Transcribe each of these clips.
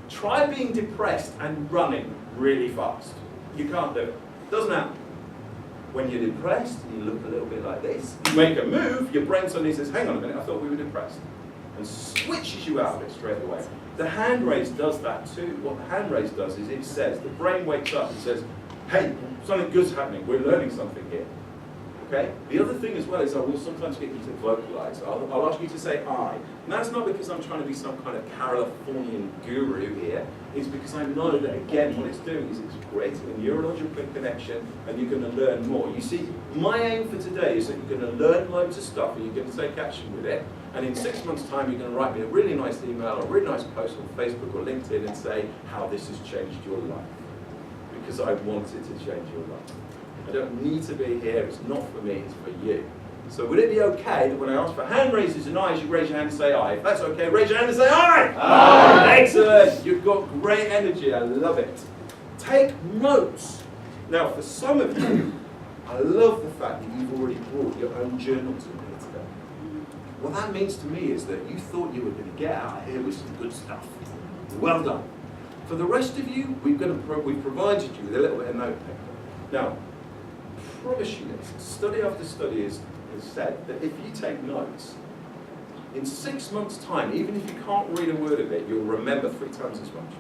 Try being depressed and running really fast. You can't do it. Doesn't happen. When you're depressed, you look a little bit like this. You make a move, your brain suddenly says, hang on a minute, I thought we were depressed. And switches you out of it straight away. The hand raise does that too. What the hand raise does is it says, the brain wakes up and says, hey, something good's happening, we're learning something here. Okay? The other thing as well is I will sometimes get you to vocalize. I'll ask you to say I. And that's not because I'm trying to be some kind of Californian guru here. It's because I know that, again, what it's doing is it's creating a neurological connection and you're going to learn more. You see, my aim for today is that you're going to learn loads of stuff and you're going to take action with it. And in 6 months' time, you're going to write me a really nice email or a really nice post on Facebook or LinkedIn and say how this has changed your life. Because I want it to change your life. I don't need to be here, it's not for me, it's for you. So would it be okay that when I ask for hand raises and eyes, you raise your hand and say aye? If that's okay, raise your hand and say aye! Aye! Excellent! You've got great energy, I love it. Take notes. Now for some of you, I love the fact that you've already brought your own journal to me today. What that means to me is that you thought you were going to get out here with some good stuff. Well done. For the rest of you, we've provided you with a little bit of note paper. Now, I promise you this, study after study has said that if you take notes, in 6 months' time, even if you can't read a word of it, you'll remember 3 times as much.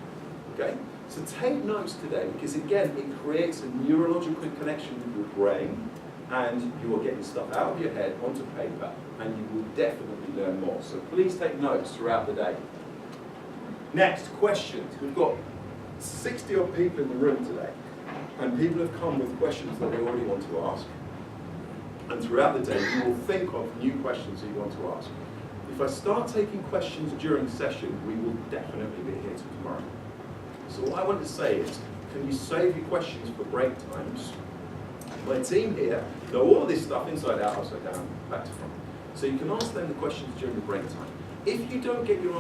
Okay? So take notes today, because again, it creates a neurological connection with your brain, and you are getting stuff out of your head onto paper, and you will definitely learn more. So please take notes throughout the day. Next, questions. We've got 60 odd people in the room today. And people have come with questions that they already want to ask. And throughout the day, you will think of new questions that you want to ask. If I start taking questions during session, we will definitely be here till tomorrow. So what I want to say is, can you save your questions for break times? My team here know all of this stuff inside out, upside down, back to front. So you can ask them the questions during the break time. If you don't get your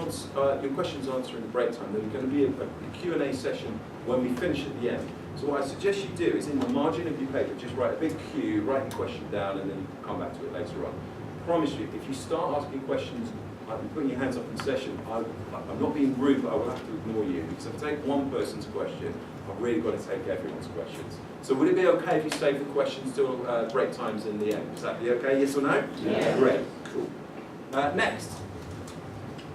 questions answered in the break time, then there's going to be a Q&A session when we finish at the end. So what I suggest you do is in the margin of your paper, just write a big Q, write your question down, and then you can come back to it later on. I promise you, if you start asking questions, I'll be putting your hands up in session, I'm not being rude, but I will have to ignore you. Because if I take one person's question, I've really got to take everyone's questions. So would it be okay if you save the questions till break times in the end? Is that be okay, yes or no? Yeah. Great, cool. Next,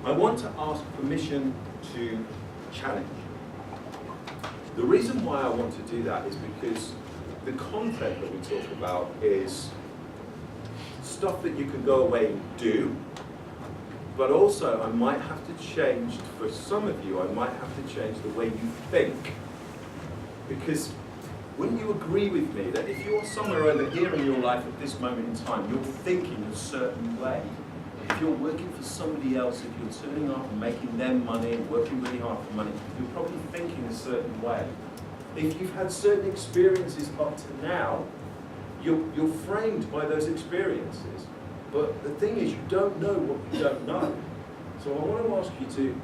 I want to ask permission to challenge. The reason why I want to do that is because the content that we talk about is stuff that you can go away and do, but also I might have to change, for some of you, I might have to change the way you think. Because wouldn't you agree with me that if you're somewhere over here in your life at this moment in time, you're thinking a certain way? If you're working for somebody else, if you're turning up and making them money and working really hard for money, you're probably thinking a certain way. If you've had certain experiences up to now, you're framed by those experiences. But the thing is, you don't know what you don't know. So I want to ask you to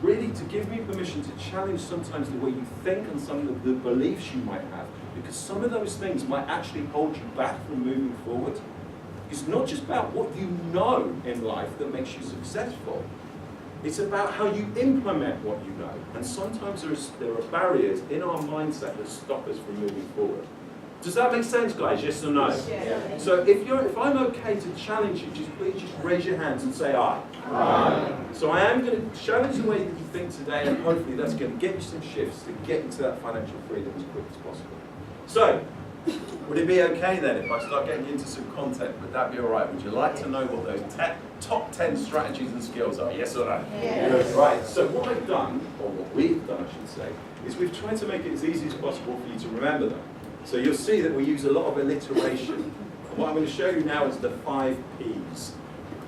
really to give me permission to challenge sometimes the way you think and some of the beliefs you might have, because some of those things might actually hold you back from moving forward. It's not just about what you know in life that makes you successful. It's about how you implement what you know. And sometimes there are barriers in our mindset that stop us from moving forward. Does that make sense, guys? Yes or no? Yeah. So if I'm okay to challenge you, please just raise your hands and say aye. Aye. So I am going to challenge the way that you think today, and hopefully that's going to get you some shifts to get into that financial freedom as quick as possible. So, would it be okay then if I start getting into some content? Would that be all right? Would you like to know what those top 10 strategies and skills are? Yes or no? Yes. Right. So what I've done, or what we've done, I should say, is we've tried to make it as easy as possible for you to remember them. So you'll see that we use a lot of alliteration. And what I'm going to show you now is the 5 Ps.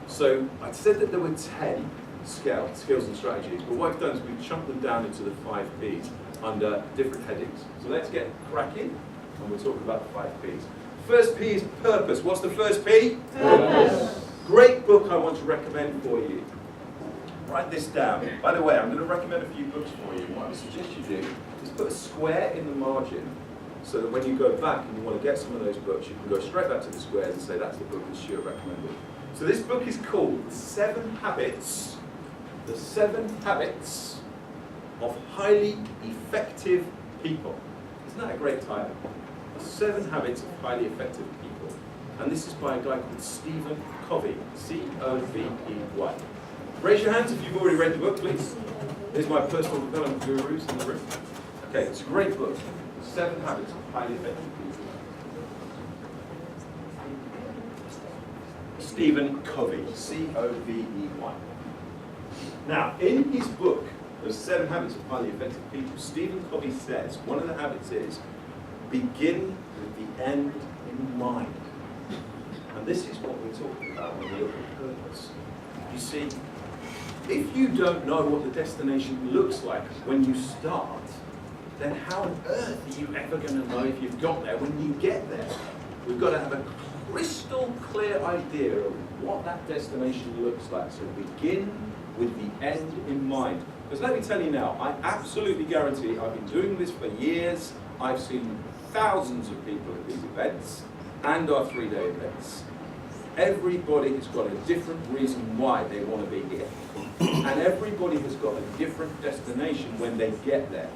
So I said that there were 10 skills and strategies, but what I've done is we've chunked them down into the 5 Ps under different headings. So let's get cracking, and we'll talk about the 5 Ps. First P is purpose. What's the first P? Purpose. Great book I want to recommend for you. Write this down. By the way, I'm going to recommend a few books for you. What I would suggest you do is put a square in the margin, so that when you go back and you want to get some of those books, you can go straight back to the squares and say that's the book that Stuart recommended. So this book is called The 7 Habits of Highly Effective People. Isn't that a great title? The 7 Habits of Highly Effective People. And this is by a guy called Stephen Covey, C-O-V-E-Y. Raise your hands if you've already read the book, please. There's my personal development gurus in the room. Okay, it's a great book. 7 Habits of Highly Effective People. Stephen Covey, C-O-V-E-Y. Now, in his book, The 7 Habits of Highly Effective People, Stephen Covey says one of the habits is begin with the end in mind. And this is what we're talking about when we look at purpose. You see, if you don't know what the destination looks like when you start, then how on earth are you ever going to know if you've got there when you get there? We've got to have a crystal clear idea of what that destination looks like. So begin with the end in mind. Because let me tell you now, I absolutely guarantee I've been doing this for years. I've seen thousands of people at these events and our 3-day events. Everybody has got a different reason why they want to be here. And everybody has got a different destination when they get there.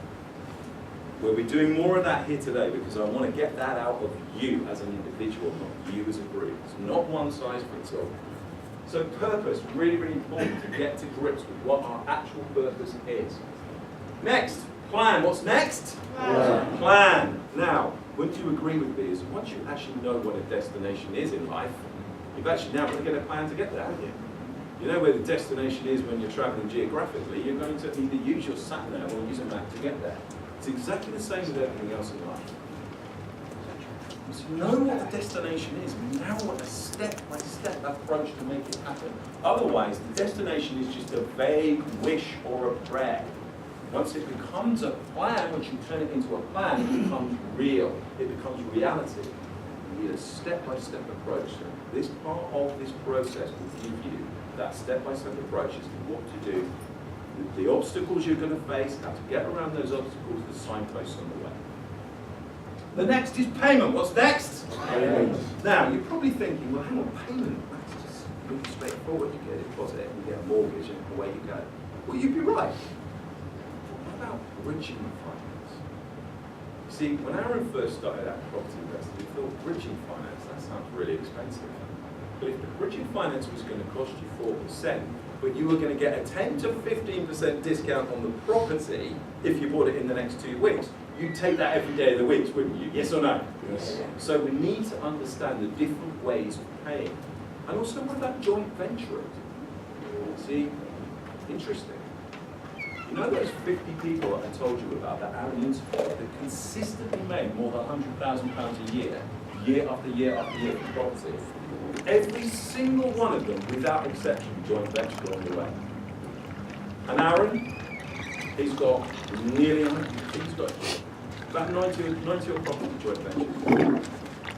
We'll be doing more of that here today because I want to get that out of you as an individual, not you as a group. It's not one size fits all. So purpose, really, really important to get to grips with what our actual purpose is. Next, plan. What's next? Plan. Plan. Now, wouldn't you agree with me is once you actually know what a destination is in life, you've actually now got to get a plan to get there, haven't you? You know where the destination is when you're traveling geographically, you're going to either use your sat-nav or use a map to get there. It's exactly the same with everything else in life. So you know what the destination is, you now want a step-by-step approach to make it happen. Otherwise, the destination is just a vague wish or a prayer. Once it becomes a plan, once you turn it into a plan, it becomes real. It becomes reality. You need a step-by-step approach. So this part of this process will give you that step-by-step approach as to what to do, with the obstacles you're going to face, how to get around those obstacles, the signposts on the way. The next is payment. What's next? Payment. Now, you're probably thinking, well, hang on, payment, that's just really straightforward. You get a deposit, you get a mortgage, and away you go. Well, you'd be right. What about bridging finance? See, when Aaron first started out property investing, we thought bridging finance, that sounds really expensive. But if the bridging finance was going to cost you 4%, but you were going to get a 10 to 15% discount on the property if you bought it in the next 2 weeks, you'd take that every day of the week, wouldn't you? Yes or no? Yes. So we need to understand the different ways of paying. And also, what about joint venturing? See, interesting. You know those 50 people that I told you about that Aaron interviewed that consistently made more than £100,000 a year, year after year after year from property? Every single one of them, without exception, joint venture on the way. And Aaron, he's got nearly 100, he's got about 90 odd property joint ventures.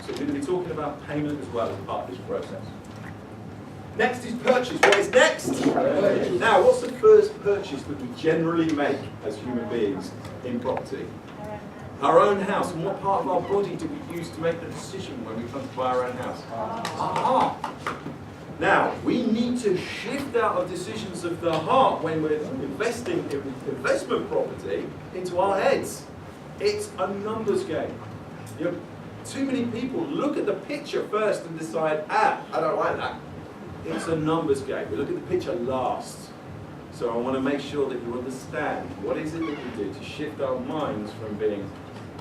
So we're going to be talking about payment as well as part of this process. Next is purchase. What is next? Purchase. Now, what's the first purchase that we generally make as human beings in property? Our own house. And what part of our body do we use to make the decision when we come to buy our own house? Aha! Now, we need to shift out of decisions of the heart when we're investing in investment property into our heads. It's a numbers game. You know, too many people look at the picture first and decide, I don't like that. It's a numbers game. We look at the picture last. So I want to make sure that you understand what is it that we do to shift our minds from being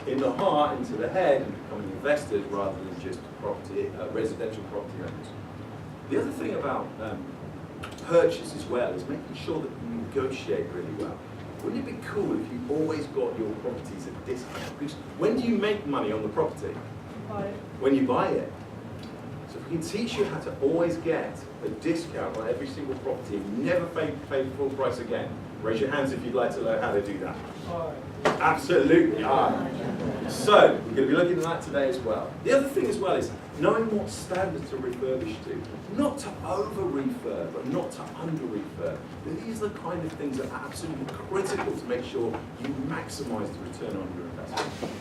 in the heart into the head and becoming investors rather than just property, residential property owners. The other thing about purchase as well is making sure that you negotiate really well. Wouldn't it be cool if you always got your properties at a discount? Because when do you make money on the property? When you buy it. So if we can teach you how to always get a discount on every single property and never pay full price again, raise your hands if you'd like to learn how to do that. Absolutely. So we're going to be looking at that today as well. The other thing as well is knowing what standard to refurbish to. Not to over-refurb, but not to under-refurb. These are the kind of things that are absolutely critical to make sure you maximise the return on your investment.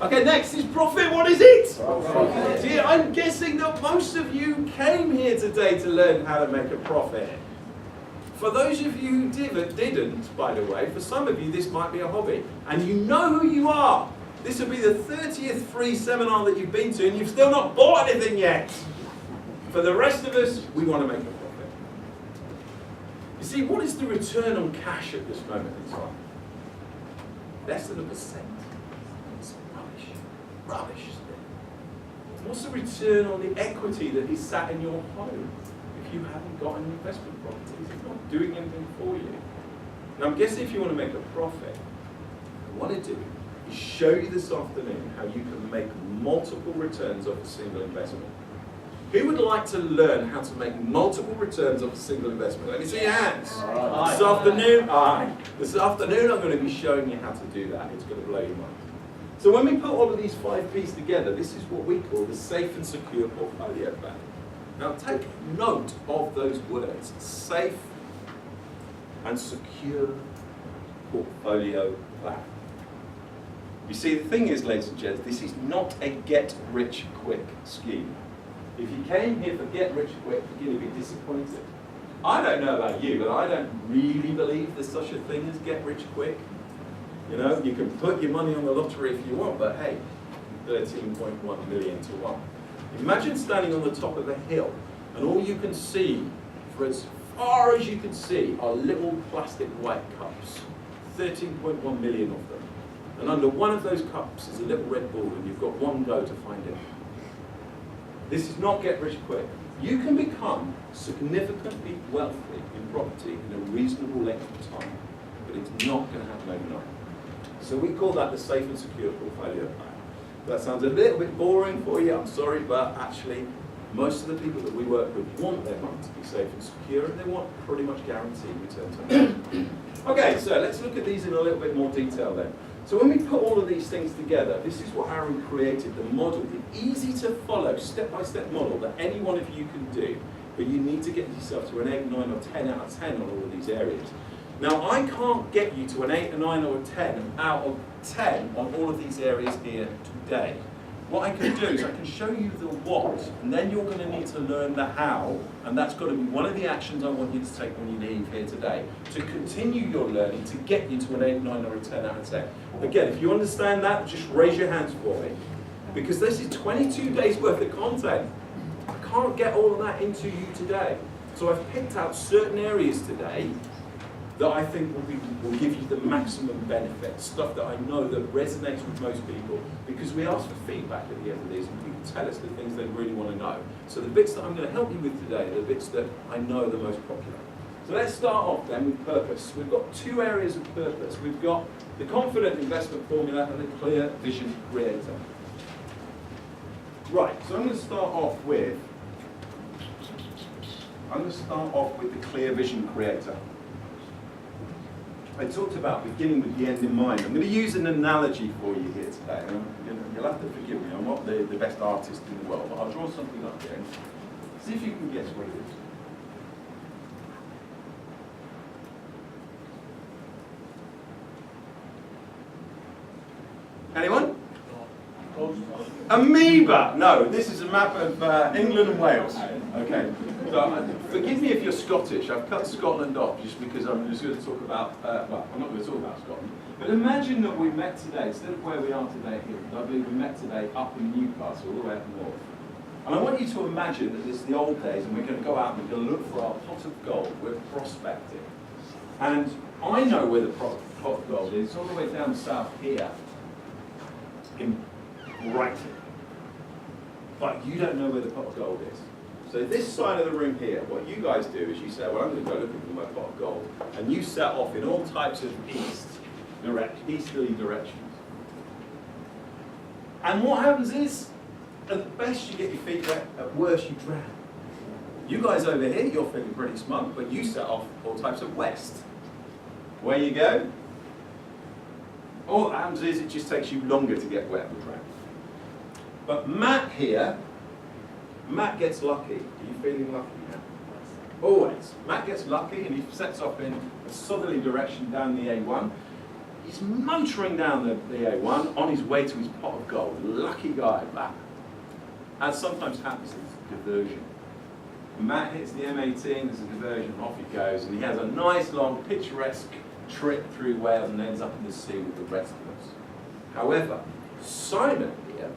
Okay, next is profit. What is it? Profit. See, I'm guessing that most of you came here today to learn how to make a profit. For those of you who didn't, by the way, for some of you this might be a hobby, and you know who you are. This will be the 30th free seminar that you've been to, and you've still not bought anything yet. For the rest of us, we want to make a profit. You see, what is the return on cash at this moment in time? Less than 1%. It's rubbish. Rubbish, isn't it? What's the return on the equity that is sat in your home if you haven't got an investment property? It's not doing anything for you. Now, I'm guessing if you want to make a profit, what I do is show you this afternoon how you can make multiple returns off a single investment. Who would like to learn how to make multiple returns off a single investment? Let me see your hands. This afternoon, This afternoon I'm going to be showing you how to do that. It's going to blow your mind. So when we put all of these 5 P's together, this is what we call the safe and secure portfolio plan. Now take note of those words, safe and secure portfolio plan. You see, the thing is, ladies and gents, this is not a get-rich-quick scheme. If you came here for get-rich-quick, you're going to be disappointed. I don't know about you, but I don't really believe there's such a thing as get-rich-quick. You know, you can put your money on the lottery if you want, but hey, 13.1 million to 1. Imagine standing on the top of a hill, and all you can see, for as far as you can see, are little plastic white cups. 13.1 million of them. And under one of those cups is a little red ball, and you've got one go to find it. This is not get rich quick. You can become significantly wealthy in property in a reasonable length of time, but it's not going to happen overnight. So we call that the safe and secure portfolio plan. That sounds a little bit boring for you, I'm sorry, but actually most of the people that we work with want their money to be safe and secure, and they want pretty much guaranteed return to investment. Okay, so let's look at these in a little bit more detail then. So when we put all of these things together, this is what Aaron created, the model, the easy to follow, step-by-step model that any one of you can do, but you need to get yourself to an 8, 9 or 10 out of 10 on all of these areas. Now I can't get you to an 8, a 9 or a 10 out of 10 on all of these areas here today. What I can do is I can show you the what, and then you're going to need to learn the how, and that's got to be one of the actions I want you to take when you leave here today, to continue your learning to get you to an 8, 9 or a 10 out of 10. Again, if you understand that, just raise your hands for me, because this is 22 days worth of content. I can't get all of that into you today. So I've picked out certain areas today that I think will give you the maximum benefit, stuff that I know that resonates with most people, because we ask for feedback at the end of these, and people tell us the things they really want to know. So the bits that I'm going to help you with today are the bits that I know are the most popular. So let's start off then with purpose. We've got 2 areas of purpose. We've got the confident investment formula and the clear vision creator. Right, so I'm going to start off with the clear vision creator. I talked about beginning with the end in mind. I'm going to use an analogy for you here today. You'll have to forgive me, I'm not the best artist in the world, but I'll draw something up here and see if you can guess what it is. Anyone? Amoeba! No, this is a map of England and Wales. Okay. So, forgive me if you're Scottish. I've cut Scotland off just because I'm just going to talk about, well, I'm not going to talk about Scotland. But imagine that we met today, instead of where we are today here in Dudley, we met today up in Newcastle, all the way up north. And I want you to imagine that it's the old days and we're going to go out and we're going to look for our pot of gold. We're prospecting. And I know where the pot of gold is. It's all the way down south here in Brighton. But you don't know where the pot of gold is. So this side of the room here, what you guys do is you say, well, I'm going to go looking for my pot of gold. And you set off in all types of easterly directions. And what happens is, at best you get your feet wet, at worst you drown. You guys over here, you're feeling pretty smug, but you set off all types of west. Where you go? All that happens is it just takes you longer to get wet and drown. But Matt here, Matt gets lucky. Are you feeling lucky now? Always. Matt gets lucky and he sets off in a southerly direction down the A1. He's motoring down the A1 on his way to his pot of gold. Lucky guy, Matt. As sometimes happens in diversion. Matt hits the M18, there's a diversion, off he goes, and he has a nice long picturesque trip through Wales and ends up in the sea with the rest of us. However, Simon here,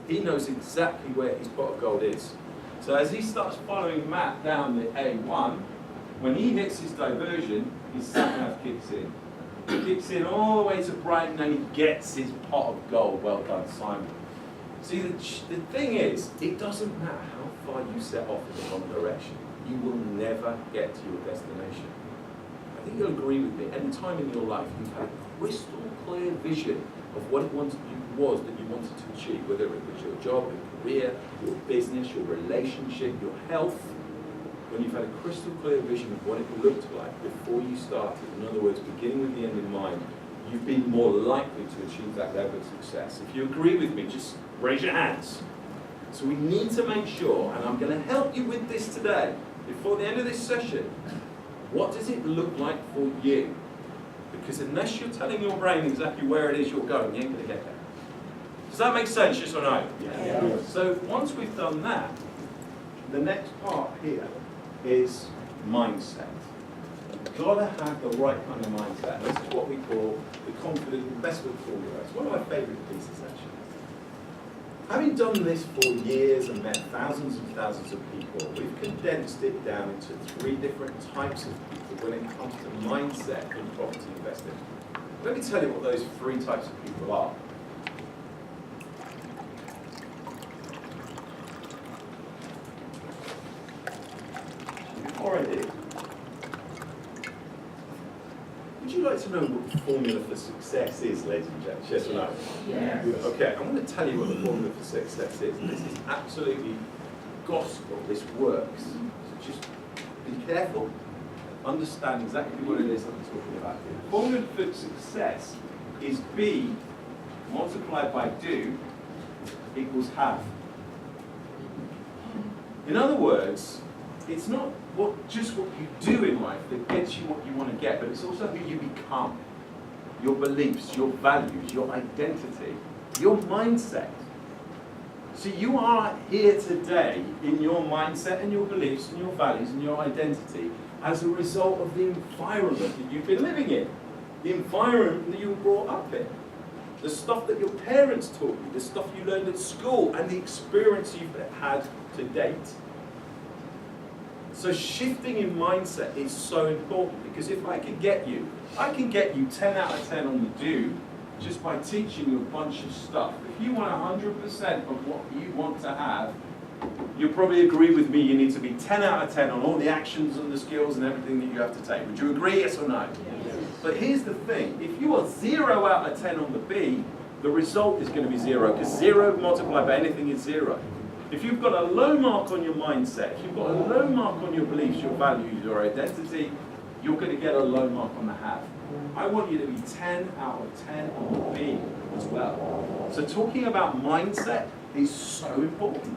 he knows exactly where his pot of gold is. So as he starts following Matt down the A1, when he hits his diversion, his sat-nav kicks in. He kicks in all the way to Brighton and he gets his pot of gold. Well done, Simon. See, the thing is, it doesn't matter how far you set off in the wrong direction. You will never get to your destination. I think you'll agree with me. Any time in your life you've had a crystal clear vision of what it was that you wanted to achieve, whether it was your job, your career, your business, your relationship, your health. When you've had a crystal clear vision of what it looked like before you started, in other words, beginning with the end in mind, you've been more likely to achieve that level of success. If you agree with me, just raise your hands. So we need to make sure, and I'm going to help you with this today, before the end of this session, what does it look like for you? Because unless you're telling your brain exactly where it is you're going, you ain't going to get there. Does that make sense, yes or no? Yeah. So once we've done that, the next part here is mindset. You've got to have the right kind of mindset. This is what we call the confident investment formula. It's one of my favourite pieces, actually. Having done this for years and met thousands and thousands of people, we've condensed it down into 3 different types of people when it comes to mindset in property investing. Let me tell you what those 3 types of people are. Before I do, would you like to know what the formula for success is, ladies and gents? Yes or no? Yes. Okay, I'm going to tell you what the formula for success is. And this is absolutely gospel. This works. So just be careful. Understand exactly what it is that I'm talking about here. The formula for success is B multiplied by do equals have. In other words, it's not just what you do in life that gets you what you want to get, but it's also who you become. Your beliefs, your values, your identity, your mindset. So you are here today in your mindset and your beliefs and your values and your identity as a result of the environment that you've been living in, the environment that you were brought up in, the stuff that your parents taught you, the stuff you learned at school, and the experience you've had to date. So shifting in mindset is so important, because if I can get you 10 out of 10 on the do just by teaching you a bunch of stuff. If you want 100% of what you want to have, you'll probably agree with me you need to be 10 out of 10 on all the actions and the skills and everything that you have to take. Would you agree, yes or no? Yes. But here's the thing, if you are 0 out of 10 on the B, the result is going to be 0, because 0 multiplied by anything is 0. If you've got a low mark on your mindset, if you've got a low mark on your beliefs, your values, your identity, you're going to get a low mark on the have. I want you to be 10 out of 10 on the B as well. So talking about mindset is so important.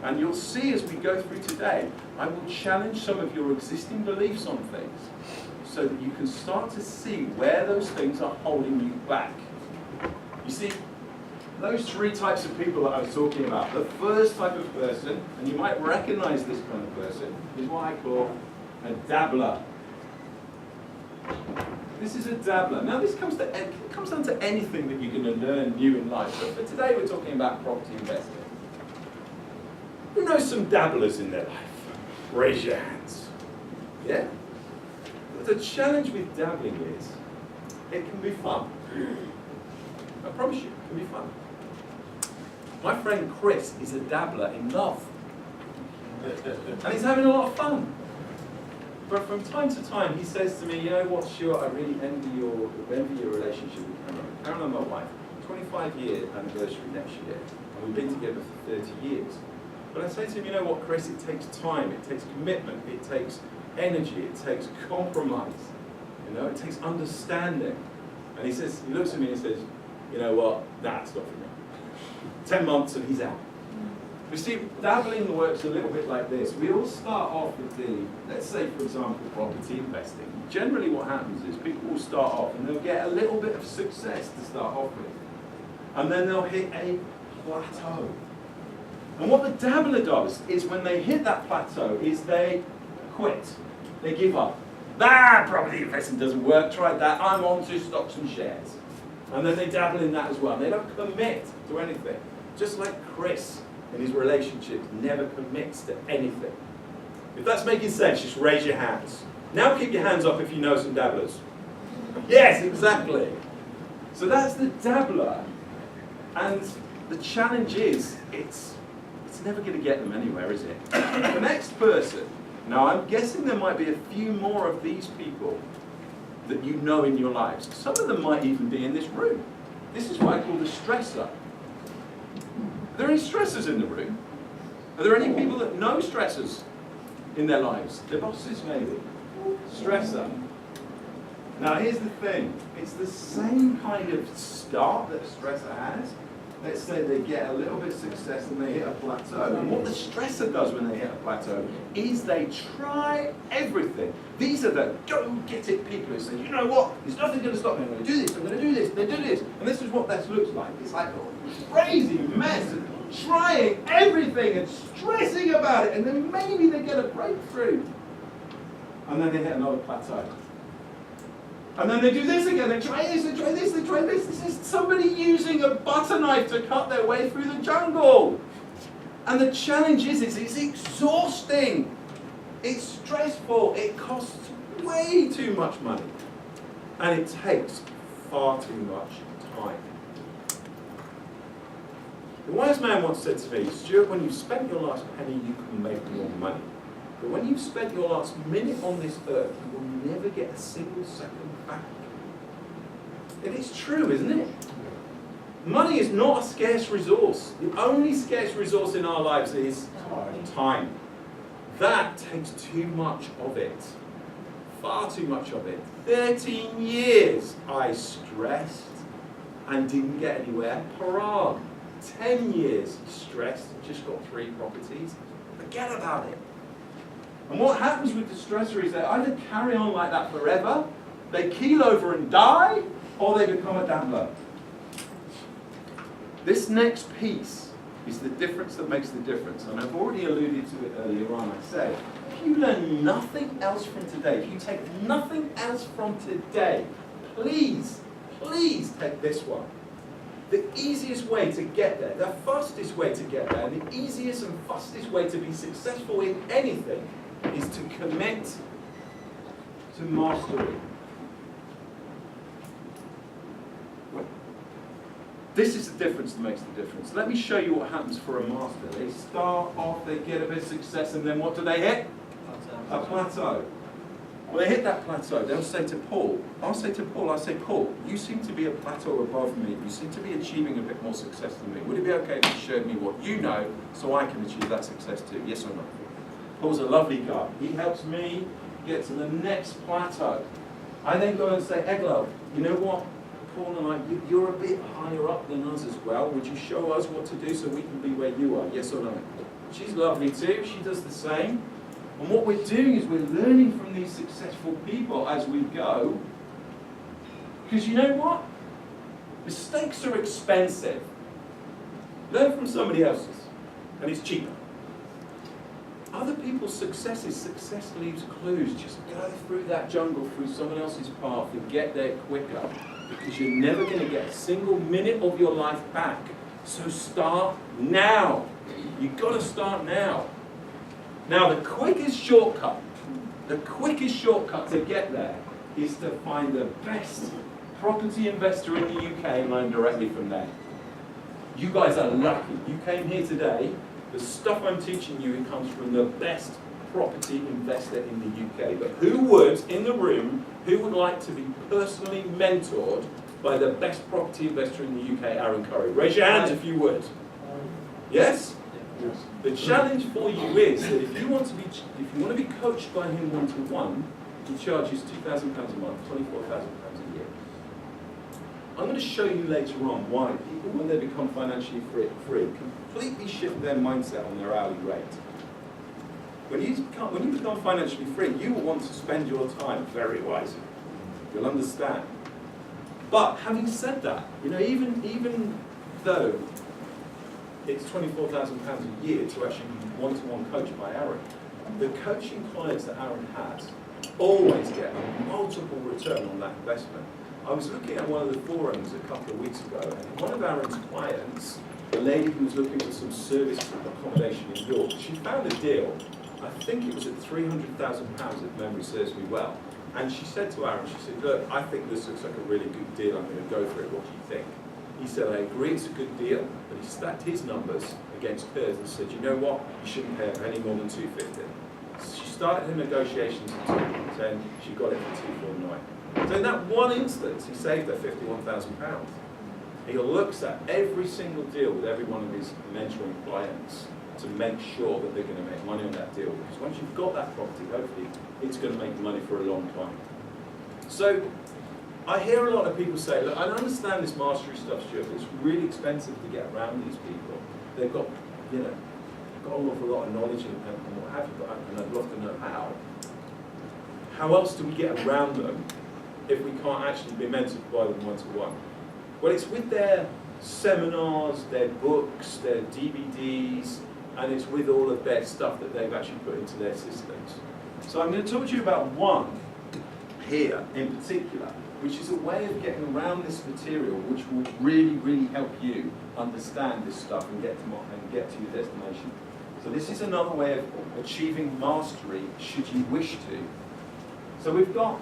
And you'll see as we go through today, I will challenge some of your existing beliefs on things so that you can start to see where those things are holding you back. You see, those 3 types of people that I was talking about, the first type of person, and you might recognize this kind of person, is what I call a dabbler. This is a dabbler. Now this comes down to anything that you're going to learn new in life, but for today we're talking about property investing. Who knows some dabblers in their life? Raise your hands. Yeah? The challenge with dabbling is, it can be fun. I promise you, it can be fun. My friend Chris is a dabbler in love. And he's having a lot of fun. But from time to time he says to me, you know what, Stuart, I really envy your relationship with Cameron. Cameron and my wife, 25-year anniversary next year. And we've been together for 30 years. But I say to him, you know what, Chris, it takes time, it takes commitment, it takes energy, it takes compromise. You know, it takes understanding. And he looks at me and says, you know what, that's not for me. 10 months and he's out. You see, dabbling works a little bit like this. We all start off with let's say for example, property investing. Generally what happens is people will start off and they'll get a little bit of success to start off with. And then they'll hit a plateau. And what the dabbler does is when they hit that plateau is they quit. They give up. Property investing doesn't work, tried that, I'm on to stocks and shares. And then they dabble in that as well. They don't commit to anything. Just like Chris in his relationships never commits to anything. If that's making sense, just raise your hands. Now keep your hands up if you know some dabblers. Yes, exactly. So that's the dabbler. And the challenge is, it's never going to get them anywhere, is it? The next person, now I'm guessing there might be a few more of these people that you know in your lives. Some of them might even be in this room. This is what I call the stressor. Are there any stressors in the room? Are there any people that know stressors in their lives? Their bosses, maybe. Stressor. Now here's the thing. It's the same kind of start that a stressor has. Let's say they get a little bit of success and they hit a plateau. And what the stressor does when they hit a plateau is they try everything. These are the go-get-it people who say, you know what, there's nothing going to stop me. I'm going to do this, I'm going to do this, they do this. And this is what that looks like. It's like a crazy mess of trying everything and stressing about it. And then maybe they get a breakthrough. And then they hit another plateau. And then they do this again, they try this, they try this, they try this. This is somebody using a butter knife to cut their way through the jungle. And the challenge is, it's exhausting. It's stressful. It costs way too much money. And it takes far too much time. The wise man once said to me, Stuart, when you've spent your last penny, you can make more money. But when you've spent your last minute on this earth, you will never get a single second back. It is true, isn't it? Money is not a scarce resource. The only scarce resource in our lives is time. That takes too much of it. Far too much of it. 13 years I stressed and didn't get anywhere. Parag. 10 years stressed, just got 3 properties. Forget about it. And what happens with the stressor is they either carry on like that forever, they keel over and die, or they become a dabbler. This next piece is the difference that makes the difference. And I've already alluded to it earlier on. I said, if you learn nothing else from today, if you take nothing else from today, please take this one. The easiest way to get there, the fastest way to get there, the easiest and fastest way to be successful in anything is to commit to mastery. This is the difference that makes the difference. Let me show you what happens for a master. They start off, they get a bit of success, and then what do they hit? A plateau. When they hit that plateau, they'll say to Paul, I'll say, Paul, you seem to be a plateau above me. You seem to be achieving a bit more success than me. Would it be okay if you showed me what you know so I can achieve that success too? Yes or no? Paul's a lovely guy. He helps me get to the next plateau. I then go and say, Eglo, you know what? Paul and I, you're a bit higher up than us as well. Would you show us what to do so we can be where you are? Yes or no? She's lovely too. She does the same. And what we're doing is we're learning from these successful people as we go. Because you know what? Mistakes are expensive. Learn from somebody else's. And it's cheaper. Other people's success leaves clues. Just go through that jungle, through someone else's path, and get there quicker. Because you're never going to get a single minute of your life back. So start now. You've got to start now. Now the quickest shortcut to get there is to find the best property investor in the UK and learn directly from them. You guys are lucky. You came here today. The stuff I'm teaching you, it comes from the best property investor in the UK. But who would, in the room, who would like to be personally mentored by the best property investor in the UK, Aaron Curry? Raise your hands if you would. Yes? Yes. The challenge for you is that if you want to be coached by him one-to-one, he charges £2,000 a month, £24,000 a year. I'm going to show you later on why people, when they become financially free, completely shift their mindset on their hourly rate. When you become financially free, you will want to spend your time very wisely. You'll understand. But having said that, even though it's £24,000 a year to actually be one-to-one coached by Aaron. The coaching clients that Aaron has always get a multiple return on that investment. I was looking at one of the forums a couple of weeks ago, and one of Aaron's clients, a lady who was looking for some service accommodation in York, she found a deal. I think it was at £300,000 if memory serves me well. And she said to Aaron, she said, look, I think this looks like a really good deal, I'm going to go for it, what do you think? He said, I agree it's a good deal, but he stacked his numbers against hers and said, you know what, you shouldn't pay her any more than $250. She started her negotiations at $210, she got it for $249. So in that one instance, he saved her £51,000. He looks at every single deal with every one of his mentoring clients to make sure that they're going to make money on that deal. Because once you've got that property, hopefully, it's going to make money for a long time. So I hear a lot of people say, look, I understand this mastery stuff, Stuart, but it's really expensive to get around these people. They've got, you know, got an awful lot of knowledge and what have you, and I'd love to know how. How else do we get around them if we can't actually be mentored by them one-to-one? Well, it's with their seminars, their books, their DVDs, and it's with all of their stuff that they've actually put into their systems. So I'm going to talk to you about one here in particular, which is a way of getting around this material which will really, really help you understand this stuff and get to your destination. So this is another way of achieving mastery should you wish to. So we've got,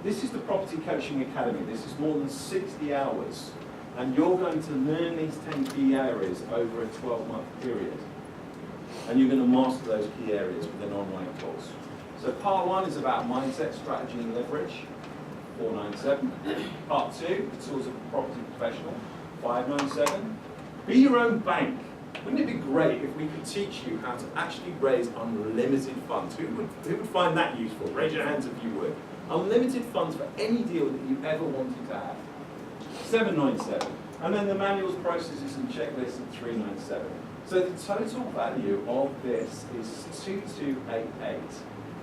this is the Property Coaching Academy. This is more than 60 hours. And you're going to learn these 10 key areas over a 12-month period. And you're going to master those key areas with an online course. So part 1 is about mindset, strategy, and leverage, 497. Part 2, the tools of a property professional, 597. Be your own bank. Wouldn't it be great if we could teach you how to actually raise unlimited funds? Who would find that useful? Raise your hands if you would. Unlimited funds for any deal that you ever wanted to have. 797. And then the manuals, processes, and checklists at 397. So the total value of this is 2288.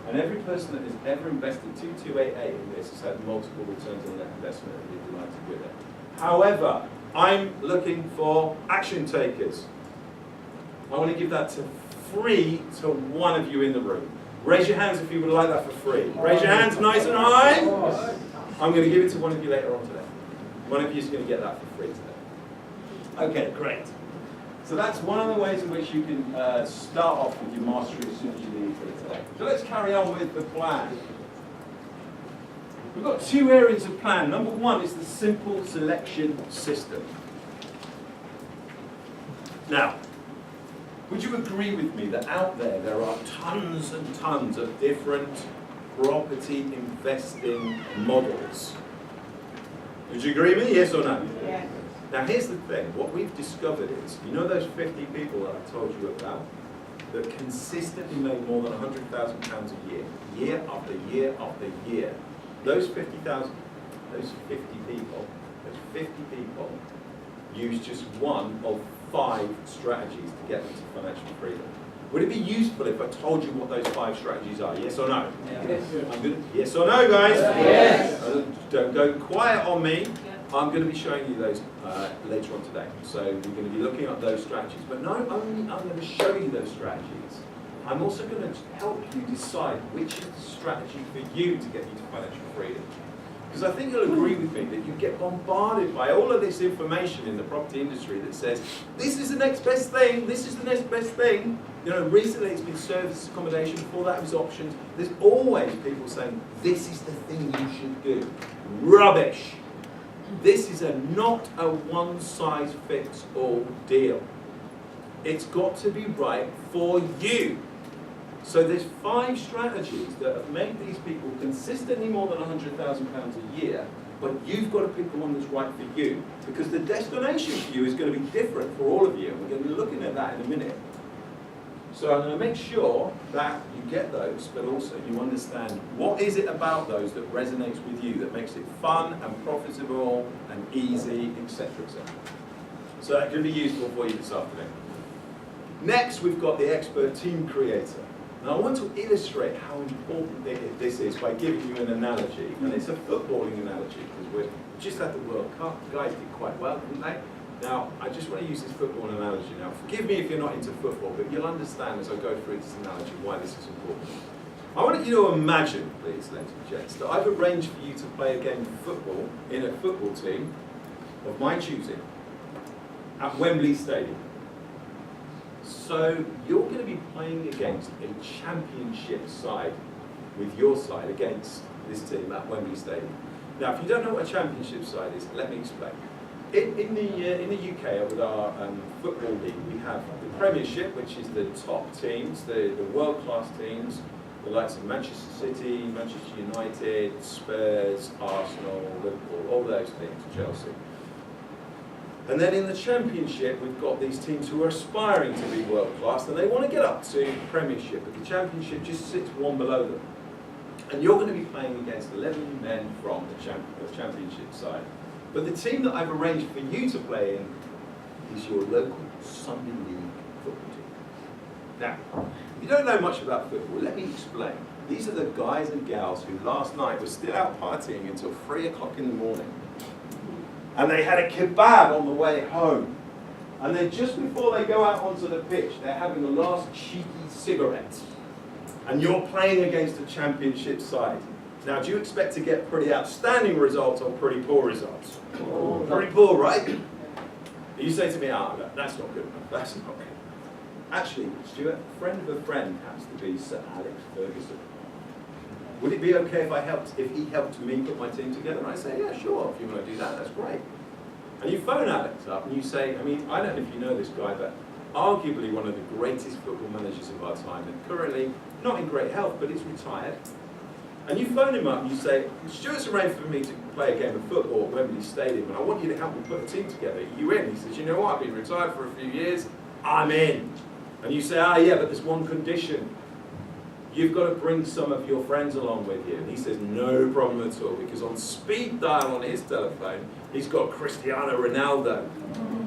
And every person that has ever invested 2288 in this has had multiple returns on their investment, and you're delighted with it. However, I'm looking for action takers. I want to give that to free to one of you in the room. Raise your hands if you would like that for free. Raise your hands nice and high. I'm going to give it to one of you later on today. One of you is going to get that for free today. Okay, great. So that's one of the ways in which you can start off with your mastery as soon as you leave here today. So let's carry on with the plan. We've got 2 areas of plan. Number 1 is the simple selection system. Now, would you agree with me that out there are tons and tons of different property investing models? Would you agree with me, yes or no? Yes. Now here's the thing, what we've discovered is, you know those 50 people that I told you about, that consistently made more than £100,000 a year, year after year after year. Those 50 people use just one of 5 strategies to get them to financial freedom. Would it be useful if I told you what those 5 strategies are? Yes or no? Yes. I'm good. Yes or no, guys? Yes. Don't go quiet on me. I'm going to be showing you those later on today. So we're going to be looking at those strategies. But not only I'm going to show you those strategies, I'm also going to help you decide which is the strategy for you to get you to financial freedom. Because I think you'll agree with me that you get bombarded by all of this information in the property industry that says, this is the next best thing, this is the next best thing. You know, recently it's been service accommodation, before that it was options. There's always people saying, this is the thing you should do. Rubbish. This is not a one-size-fits-all deal. It's got to be right for you. So there's 5 strategies that have made these people consistently more than £100,000 a year, but you've got to pick the one that's right for you, because the destination for you is going to be different for all of you, and we're going to be looking at that in a minute. So I'm going to make sure that you get those, but also you understand what is it about those that resonates with you, that makes it fun and profitable and easy, etc., etc. So that can be useful for you this afternoon. Next, we've got the expert team creator. Now I want to illustrate how important this is by giving you an analogy, and it's a footballing analogy, because we just had the World Cup. The guys did quite well, didn't they? Now, I just want to use this football analogy now. Forgive me if you're not into football, but you'll understand as I go through this analogy why this is important. I want you to imagine, please, ladies and gents, that I've arranged for you to play a game of football in a football team of my choosing at Wembley Stadium. So you're going to be playing against a championship side with your side against this team at Wembley Stadium. Now, if you don't know what a championship side is, let me explain. In the UK, with our football league, we have the Premiership, which is the top teams, the world-class teams, the likes of Manchester City, Manchester United, Spurs, Arsenal, Liverpool, all those teams, Chelsea. And then in the Championship, we've got these teams who are aspiring to be world-class, and they want to get up to Premiership, but the Championship just sits one below them. And you're going to be playing against 11 men from the Championship side. But the team that I've arranged for you to play in is your local Sunday League football team. Now, if you don't know much about football, let me explain. These are the guys and gals who last night were still out partying until 3 o'clock in the morning. And they had a kebab on the way home. And then just before they go out onto the pitch, they're having the last cheeky cigarette. And you're playing against a championship side. Now, do you expect to get pretty outstanding results or pretty poor results? Oh, pretty poor, right? You say to me, that's not good enough, that's not good. Actually, Stuart, a friend of a friend happens to be Sir Alex Ferguson. Would it be okay if he helped me put my team together? And I say, yeah, sure, if you want to do that, that's great. And you phone Alex up and you say, I don't know if you know this guy, but arguably one of the greatest football managers of our time, and currently not in great health, but he's retired. And you phone him up and you say, Stuart's arranged for me to play a game of football at Wembley Stadium, and I want you to help me put a team together. Are you in? He says, you know what, I've been retired for a few years, I'm in. And you say, yeah, but there's one condition. You've got to bring some of your friends along with you. And he says, no problem at all, because on speed dial on his telephone, he's got Cristiano Ronaldo.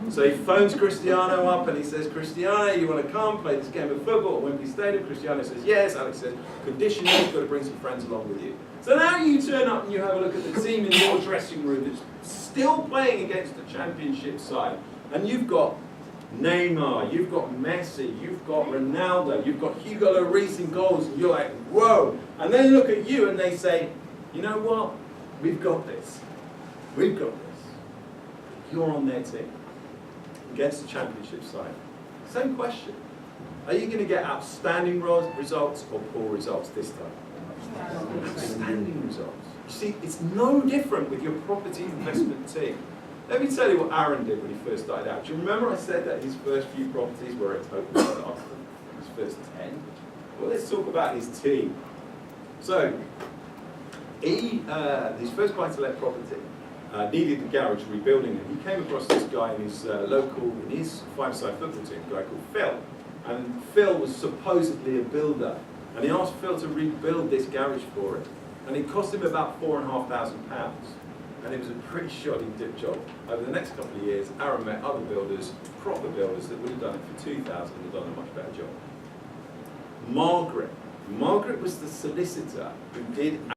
So he phones Cristiano up and he says, Cristiano, you want to come play this game of football at Wembley Stadium? Cristiano says, yes. Alex says, condition is you've got to bring some friends along with you. So now you turn up and you have a look at the team in your dressing room that's still playing against the championship side. And you've got Neymar, you've got Messi, you've got Ronaldo, you've got Hugo Lloris in goals, and you're like, whoa. And they look at you and they say, you know what? We've got this. We've got this. You're on their team against the championship side. Same question. Are you going to get outstanding results or poor results this time? Outstanding results. You see, it's no different with your property investment team. Let me tell you what Aaron did when he first started out. Do you remember I said that his first few properties were a total disaster? His first 10? Well, let's talk about his team. So, his first buy-to-let property needed the garage rebuilding, and he came across this guy in his five-side football team, a guy called Phil. And Phil was supposedly a builder, and he asked Phil to rebuild this garage for him. And it cost him about £4,500. And it was a pretty shoddy dip job. Over the next couple of years, Aaron met other builders, proper builders, that would have done it for £2,000 and done a much better job. Margaret was the solicitor who did